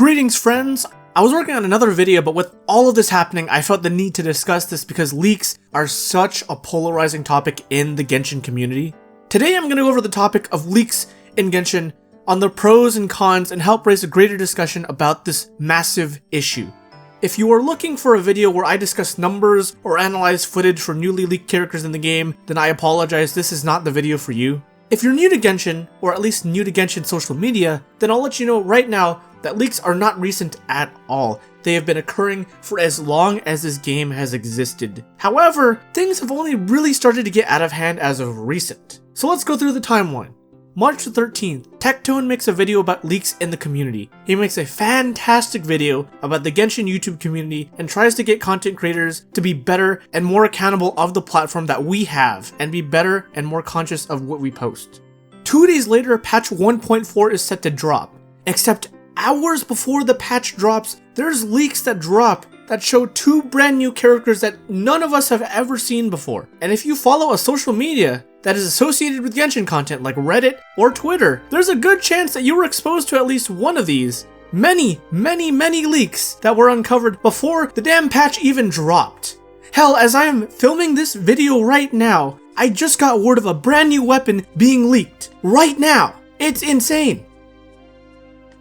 Greetings friends! I was working on another video, but with all of this happening, I felt the need to discuss this because leaks are such a polarizing topic in the Genshin community. Today I'm going to go over the topic of leaks in Genshin, on the pros and cons, and help raise a greater discussion about this massive issue. If you are looking for a video where I discuss numbers or analyze footage for newly leaked characters in the game, then I apologize, this is not the video for you. If you're new to Genshin, or at least new to Genshin social media, then I'll let you know right now that leaks are not recent at all. They have been occurring for as long as this game has existed. However, things have only really started to get out of hand as of recent. So let's go through the timeline. March 13th, Tectone makes a video about leaks in the community. He makes a fantastic video about the Genshin YouTube community and tries to get content creators to be better and more accountable of the platform that we have and be better and more conscious of what we post. 2 days later, patch 1.4 is set to drop. Except hours before the patch drops, there's leaks that drop that show 2 brand new characters that none of us have ever seen before. And if you follow a social media that is associated with Genshin content like Reddit or Twitter, there's a good chance that you were exposed to at least one of these many leaks that were uncovered before the damn patch even dropped. Hell, as I am filming this video right now, I just got word of a brand new weapon being leaked right now. It's insane.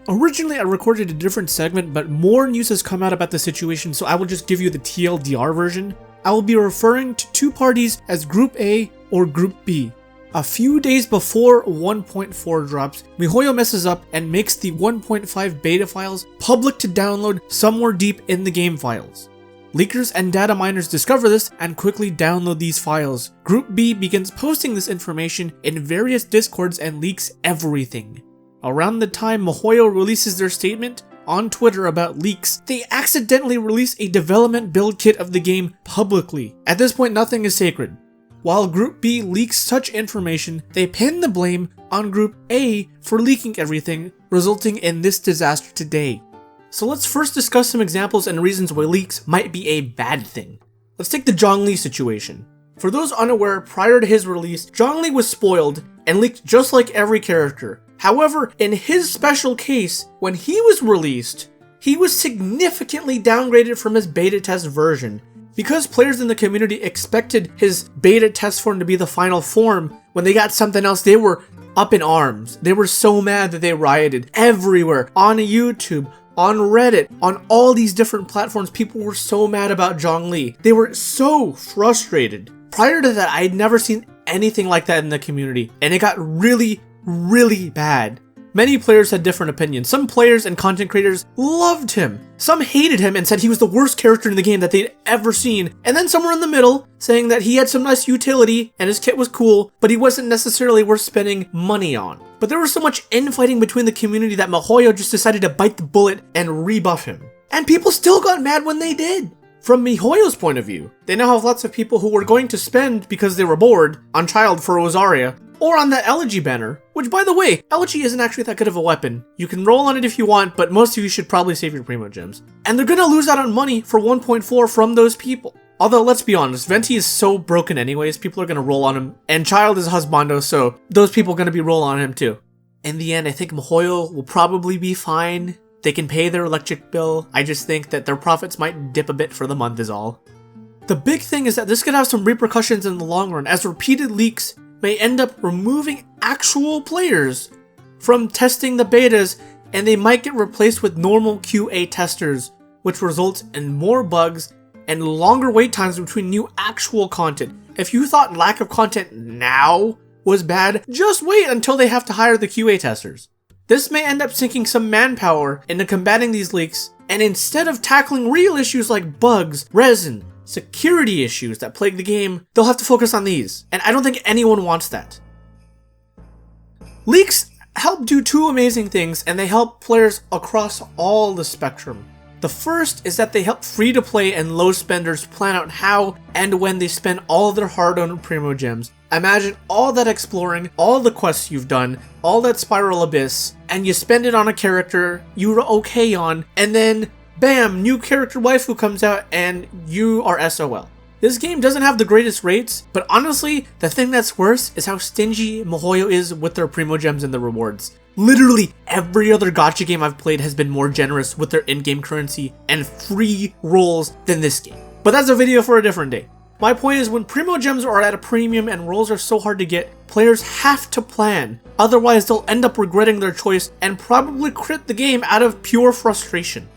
Originally, I recorded a different segment, but more news has come out about the situation, so I will just give you the TLDR version. I will be referring to 2 parties as Group A or Group B. A few days before 1.4 drops, Mihoyo messes up and makes the 1.5 beta files public to download somewhere deep in the game files. Leakers and data miners discover this and quickly download these files. Group B begins posting this information in various discords and leaks everything. Around the time Mihoyo releases their statement on Twitter about leaks, they accidentally release a development build kit of the game publicly. At this point, nothing is sacred. While Group B leaks such information, they pin the blame on Group A for leaking everything, resulting in this disaster today. So let's first discuss some examples and reasons why leaks might be a bad thing. Let's take the Zhongli situation. For those unaware, prior to his release, Zhongli was spoiled and leaked just like every character. However, in his special case, when he was released, he was significantly downgraded from his beta test version. Because players in the community expected his beta test form to be the final form, when they got something else, they were up in arms. They were so mad that they rioted everywhere, on YouTube, on Reddit, on all these different platforms. People were so mad about Zhongli. They were so frustrated. Prior to that, I had never seen anything like that in the community, and it got really bad. Many players had different opinions. Some players and content creators loved him. Some hated him and said he was the worst character in the game that they'd ever seen. And then somewhere in the middle, saying that he had some nice utility and his kit was cool, but he wasn't necessarily worth spending money on. But there was so much infighting between the community that Mihoyo just decided to bite the bullet and rebuff him. And people still got mad when they did. From Mihoyo's point of view, they now have lots of people who were going to spend, because they were bored, on Child for Rosaria, or on that Elegy banner, which by the way, Elegy isn't actually that good of a weapon. You can roll on it if you want, but most of you should probably save your Primo Gems. And they're gonna lose out on money for 1.4 from those people. Although, let's be honest, Venti is so broken anyways, people are gonna roll on him, and Child is Husbando, so those people are gonna be rolling on him too. In the end, I think Mihoyo will probably be fine. They can pay their electric bill. I just think that their profits might dip a bit for the month is all. The big thing is that this could have some repercussions in the long run, as repeated leaks may end up removing actual players from testing the betas, and they might get replaced with normal QA testers, which results in more bugs and longer wait times between new actual content. If you thought lack of content now was bad, just wait until they have to hire the QA testers. This may end up sinking some manpower into combating these leaks, and instead of tackling real issues like bugs, resin, security issues that plague the game, they'll have to focus on these, and I don't think anyone wants that. Leaks help do 2 amazing things, and they help players across all the spectrum. The first is that they help free-to-play and low spenders plan out how and when they spend all their hard-earned Primo Gems. Imagine all that exploring, all the quests you've done, all that Spiral Abyss, and you spend it on a character you were okay on, and then bam, new character waifu comes out and you are SOL. This game doesn't have the greatest rates, but honestly, the thing that's worse is how stingy Mihoyo is with their Primo Gems and the rewards. Literally every other gacha game I've played has been more generous with their in-game currency and free rolls than this game. But that's a video for a different day. My point is, when Primo Gems are at a premium and rolls are so hard to get, players have to plan. Otherwise, they'll end up regretting their choice and probably quit the game out of pure frustration.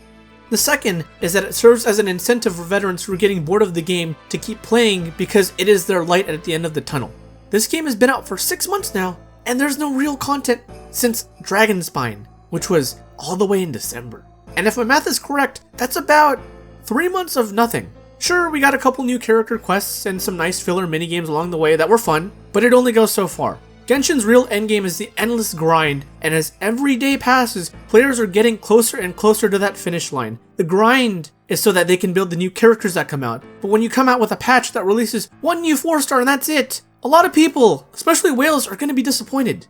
The second is that it serves as an incentive for veterans who are getting bored of the game to keep playing because it is their light at the end of the tunnel. This game has been out for 6 months now, and there's no real content since Dragonspine, which was all the way in December. And if my math is correct, that's about 3 months of nothing. Sure, we got a couple new character quests and some nice filler minigames along the way that were fun, but it only goes so far. Genshin's real endgame is the endless grind, and as every day passes, players are getting closer and closer to that finish line. The grind is so that they can build the new characters that come out, but when you come out with a patch that releases one new 4-star and that's it, a lot of people, especially whales, are going to be disappointed.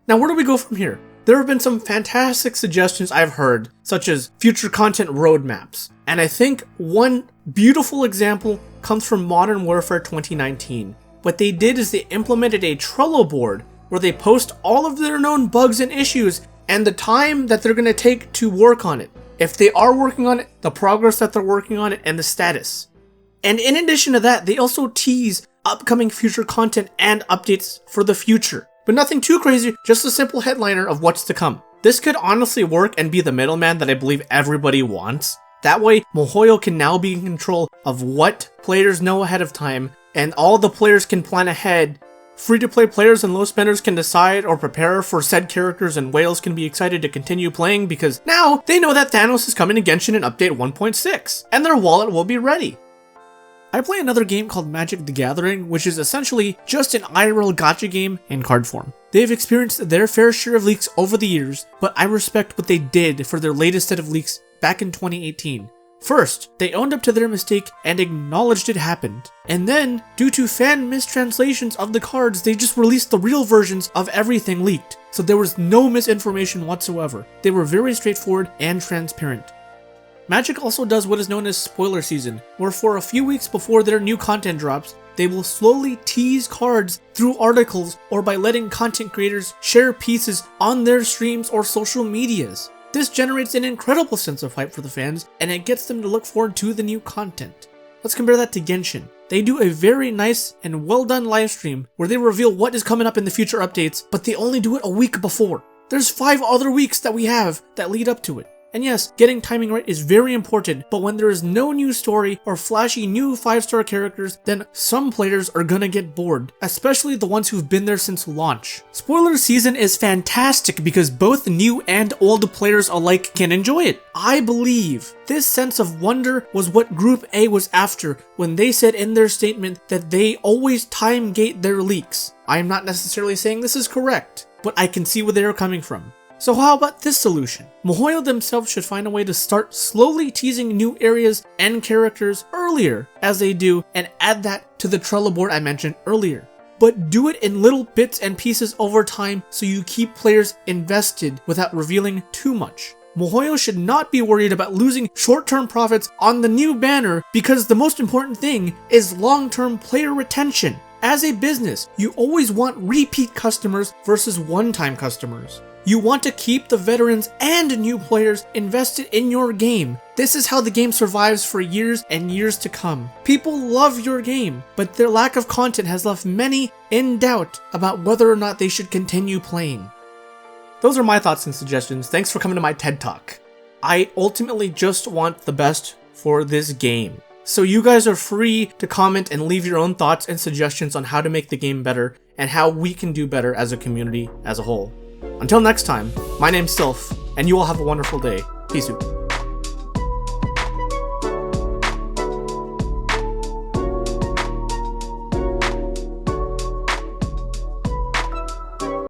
Now where do we go from here? There have been some fantastic suggestions I've heard, such as future content roadmaps, and I think one beautiful example comes from Modern Warfare 2019. What they did is they implemented a Trello board where they post all of their known bugs and issues and the time that they're going to take to work on it. If they are working on it, the progress that they're working on it, and the status. And in addition to that, they also tease upcoming future content and updates for the future. But nothing too crazy, just a simple headliner of what's to come. This could honestly work and be the middleman that I believe everybody wants. That way, Mihoyo can now be in control of what players know ahead of time, and all the players can plan ahead. Free-to-play players and low spenders can decide or prepare for said characters, and whales can be excited to continue playing because now they know that Thanos is coming to Genshin in update 1.6, and their wallet will be ready. I play another game called Magic the Gathering, which is essentially just an IRL gacha game in card form. They've experienced their fair share of leaks over the years, but I respect what they did for their latest set of leaks back in 2018. First, they owned up to their mistake and acknowledged it happened. And then, due to fan mistranslations of the cards, they just released the real versions of everything leaked. So there was no misinformation whatsoever. They were very straightforward and transparent. Magic also does what is known as spoiler season, where for a few weeks before their new content drops, they will slowly tease cards through articles or by letting content creators share pieces on their streams or social medias. This generates an incredible sense of hype for the fans, and it gets them to look forward to the new content. Let's compare that to Genshin. They do a very nice and well done live stream where they reveal what is coming up in the future updates, but they only do it a week before. There's 5 other weeks that we have that lead up to it. And yes, getting timing right is very important, but when there is no new story or flashy new 5-star characters, then some players are gonna get bored, especially the ones who've been there since launch. Spoiler season is fantastic because both new and old players alike can enjoy it. I believe this sense of wonder was what Group A was after when they said in their statement that they always time gate their leaks. I am not necessarily saying this is correct, but I can see where they are coming from. So how about this solution? Mihoyo themselves should find a way to start slowly teasing new areas and characters earlier as they do, and add that to the Trello board I mentioned earlier. But do it in little bits and pieces over time so you keep players invested without revealing too much. Mihoyo should not be worried about losing short-term profits on the new banner because the most important thing is long-term player retention. As a business, you always want repeat customers versus one-time customers. You want to keep the veterans and new players invested in your game. This is how the game survives for years and years to come. People love your game, but their lack of content has left many in doubt about whether or not they should continue playing. Those are my thoughts and suggestions. Thanks for coming to my TED Talk. I ultimately just want the best for this game. So you guys are free to comment and leave your own thoughts and suggestions on how to make the game better and how we can do better as a community as a whole. Until next time, my name's Sylph, and you all have a wonderful day. Peace out.